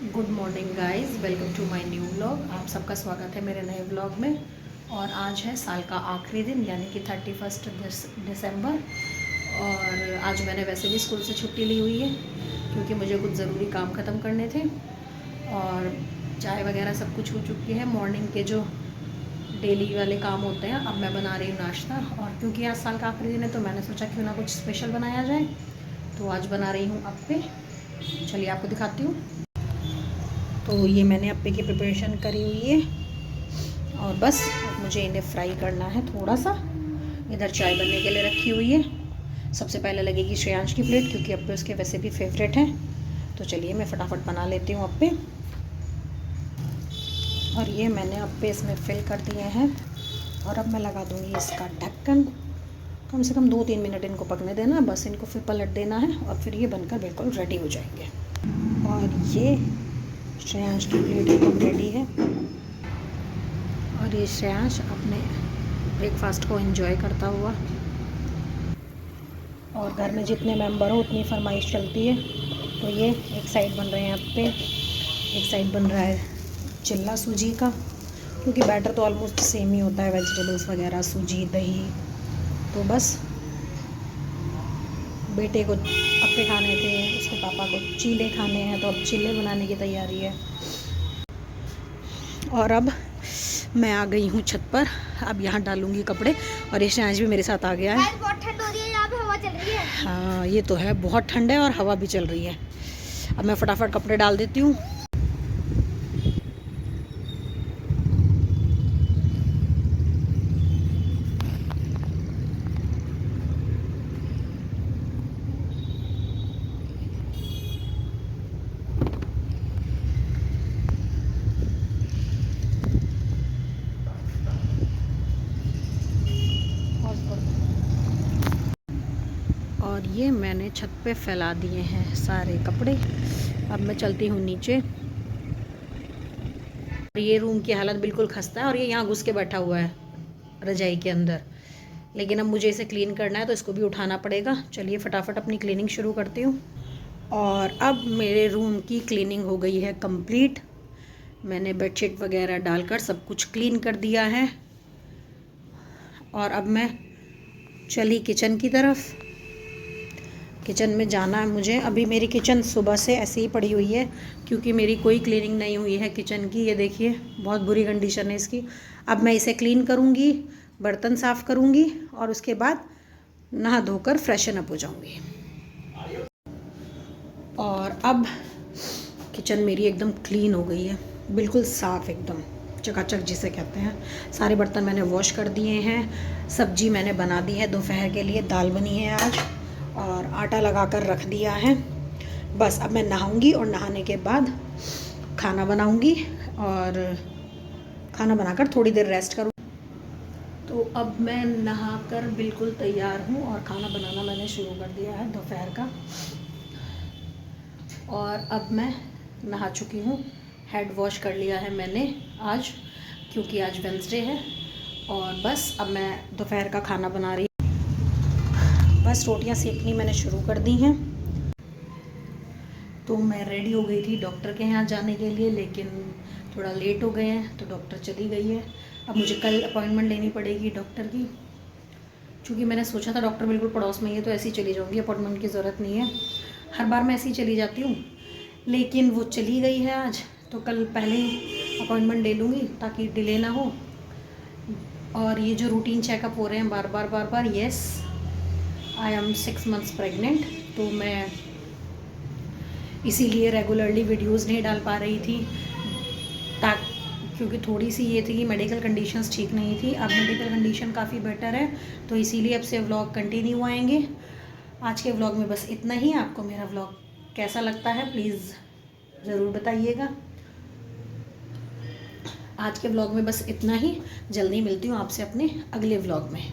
Good morning guys, welcome to my new vlog. आप सबका स्वागत है मेरे नए व्लॉग में। और आज है साल का आखिरी दिन यानी कि 31 दिसंबर। और आज मैंने वैसे भी स्कूल से छुट्टी ली हुई है क्योंकि मुझे कुछ ज़रूरी काम ख़त्म करने थे। और चाय वगैरह सब कुछ हो चुकी है। मॉर्निंग के जो डेली वाले काम होते हैं, अब मैं बना रही हूँ नाश्ता। और क्योंकि आज साल का आखिरी दिन है तो मैंने सोचा क्यों ना कुछ स्पेशल बनाया जाए, तो आज बना रही हूँ अप्पे। चलिए आपको दिखाती हूँ। तो ये मैंने अप्पे की प्रिपरेशन करी हुई है और बस मुझे इन्हें फ्राई करना है थोड़ा सा। इधर चाय बनने के लिए रखी हुई है। सबसे पहले लगेगी श्रेयांश की प्लेट क्योंकि अप्पे उसके वैसे भी फेवरेट हैं। तो चलिए मैं फटाफट बना लेती हूँ अप्पे। और ये मैंने अप्पे इसमें फिल कर दिए हैं और अब मैं लगा दूँगी इसका ढक्कन। कम से कम 2-3 मिनट इनको पकने देना, बस इनको फिर पलट देना है और फिर ये बनकर बिल्कुल रेडी हो जाएंगे। और ये श्रेयांश की प्लेट एकदम रेडी है और ये श्रेयांश अपने ब्रेकफास्ट को एंजॉय करता हुआ। और घर में जितने मेंबर हो उतनी फरमाइश चलती है। तो ये एक साइड बन रहे हैं अप्पे, एक साइड बन रहा है चिल्ला सूजी का, क्योंकि बैटर तो ऑलमोस्ट सेम ही होता है, वेजिटेबल्स वगैरह, सूजी, दही। तो बस बेटे को अप्पे खाने थे, उसके पापा को चीले खाने हैं, तो अब चीले बनाने की तैयारी है। और अब मैं आ गई हूँ छत पर। अब यहाँ डालूंगी कपड़े और ये श्रेयांश भी मेरे साथ आ गया है। बहुत ठंड हो रही है, यहाँ पे हवा चल रही है। हाँ ये तो है, बहुत ठंड है और हवा भी चल रही है। अब मैं फटाफट कपड़े डाल देती हूँ। और ये मैंने छत पे फैला दिए हैं सारे कपड़े। अब मैं चलती हूँ नीचे। ये रूम की हालत बिल्कुल खस्ता है और ये यहाँ घुस के बैठा हुआ है रजाई के अंदर। लेकिन अब मुझे इसे क्लीन करना है तो इसको भी उठाना पड़ेगा। चलिए फटाफट अपनी क्लीनिंग शुरू करती हूँ। और अब मेरे रूम की क्लीनिंग हो गई है कंप्लीट। मैंने बेडशीट वगैरह डालकर सब कुछ क्लीन कर दिया है। और अब मैं चली किचन की तरफ। किचन में जाना है मुझे। अभी मेरी किचन सुबह से ऐसे ही पड़ी हुई है क्योंकि मेरी कोई क्लीनिंग नहीं हुई है किचन की। ये देखिए बहुत बुरी कंडीशन है इसकी। अब मैं इसे क्लीन करूँगी, बर्तन साफ़ करूँगी और उसके बाद नहा धोकर फ्रेशन अप हो जाऊँगी। और अब किचन मेरी एकदम क्लीन हो गई है, बिल्कुल साफ़, एकदम चकाचक जिसे कहते हैं। सारे बर्तन मैंने वॉश कर दिए हैं। सब्जी मैंने बना दी है दोपहर के लिए, दाल बनी है आज और आटा लगाकर रख दिया है। बस अब मैं नहाऊंगी और नहाने के बाद खाना बनाऊंगी और खाना बनाकर थोड़ी देर रेस्ट करूँ। तो अब मैं नहाकर बिल्कुल तैयार हूँ और खाना बनाना मैंने शुरू कर दिया है दोपहर का। और अब मैं नहा चुकी हूँ, हेड वॉश कर लिया है मैंने आज, क्योंकि आज वेंसडे है। और बस अब मैं दोपहर का खाना बना रही हूँ। बस रोटियाँ सेकनी मैंने शुरू कर दी हैं। तो मैं रेडी हो गई थी डॉक्टर के यहाँ जाने के लिए, लेकिन थोड़ा लेट हो गए हैं तो डॉक्टर चली गई है। अब मुझे कल अपॉइंटमेंट लेनी पड़ेगी डॉक्टर की, क्योंकि मैंने सोचा था डॉक्टर बिल्कुल पड़ोस में ही है तो ऐसे ही चली जाऊँगी, अपॉइंटमेंट की ज़रूरत नहीं है। हर बार मैं ऐसे ही चली जाती हूँ, लेकिन वो चली गई है आज, तो कल पहले ही अपॉइंटमेंट ले लूँगी ताकि डिले ना हो। और ये जो रूटीन चेकअप हो रहे हैं बार बार, yes I am 6 months pregnant, तो मैं इसीलिए रेगुलरली वीडियोस नहीं डाल पा रही थी, क्योंकि थोड़ी सी ये थी कि मेडिकल कंडीशंस ठीक नहीं थी। अब मेडिकल कंडीशन काफ़ी बेटर है, तो इसीलिए अब से व्लॉग कंटिन्यू आएंगे। आज के व्लॉग में बस इतना ही। आपको मेरा व्लॉग कैसा लगता है प्लीज़ ज़रूर बताइएगा। आज के व्लॉग में बस इतना ही। जल्दी मिलती हूँ आपसे अपने अगले व्लॉग में।